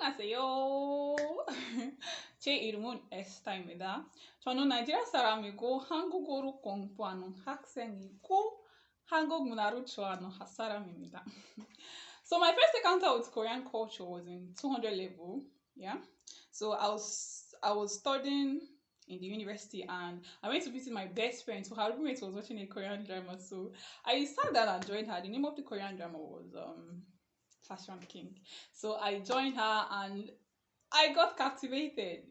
안녕하세요. 제 이름은 에스타입니다. 저는 나이지리아 사람이고 한국어로 공부하는 학생이고 한국 문화를 좋아하는 사람입니다. So my first encounter with Korean culture was in 200 level. Yeah. So I was studying in the university and I went to visit my best friend. So her roommate was watching a Korean drama. So I sat down and joined her. The name of the Korean drama was Fashion King. So I joined her and I got captivated.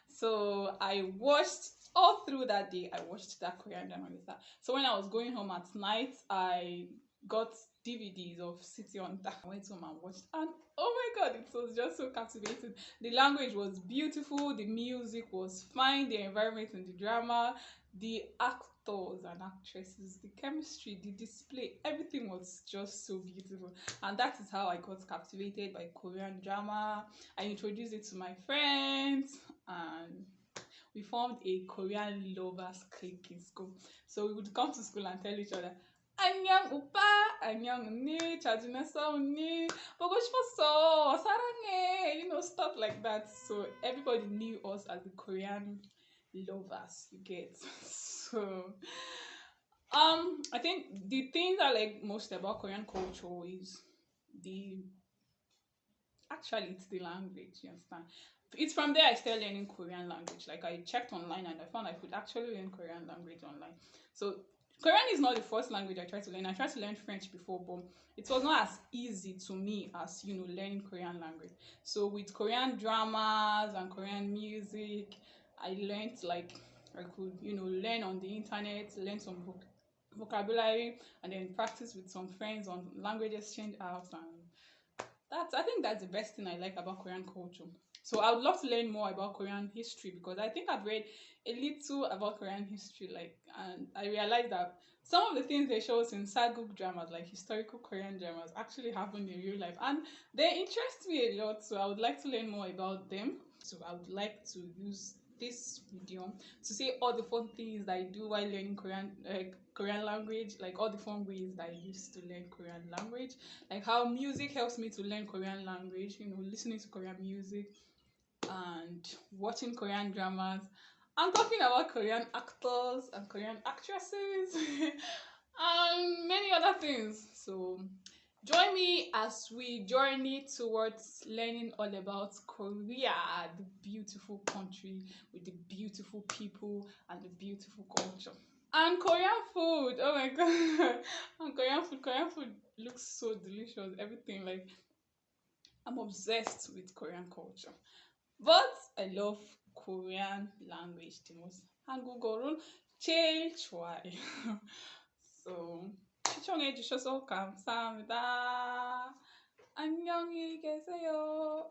So I watched all through that day. I watched that Korean drama with her. So when I was going home at night, I got DVDs of City Hunter. I went home and watched, and oh my god, it was just so captivating. The language was beautiful, the music was fine, the environment in the drama, the actors and actresses, the chemistry, the display, everything was just so beautiful. And that is how I got captivated by Korean drama. I introduced it to my friends and we formed a Korean lovers clique in school. So we would come to school and tell each other, 안녕 오빠, 안녕 언니, 잘 지냈어 언니, 보고 싶었어, 사랑해, stuff like that. So everybody knew us as the Korean lovers, you get. So I think the things I like most about Korean culture is the actually it's the language, you understand. It's from there I started learning Korean language. Like I checked online and I found I could actually learn Korean language online. So Korean is not the first language I tried to learn. I tried to learn French before, but it was not as easy to me as learning Korean language. So with Korean dramas and Korean music, I learned like I could learn on the internet, learn some vocabulary, and then practice with some friends on language exchange apps. And I think that's the best thing I like about Korean culture. So I would love to learn more about Korean history because I think I've read a little about Korean history, and I realized that some of the things they show us in Saguk dramas, like historical Korean dramas, actually happened in real life, and they interest me a lot. So I would like to learn more about them. So I would like to use this medium to say all the fun things that I do while learning Korean language, like all the fun ways that I used to learn Korean language, like how music helps me to learn Korean language, listening to Korean music and watching Korean dramas and talking about Korean actors and Korean actresses and many other things. So join me as we journey towards learning all about Korea, the beautiful country with the beautiful people and the beautiful culture. And Korean food, oh my god. And Korean food looks so delicious. Everything, like, I'm obsessed with Korean culture. But I love Korean language the most. 한국어를 제일 좋아해. So 시청해 주셔서 감사합니다. 안녕히 계세요.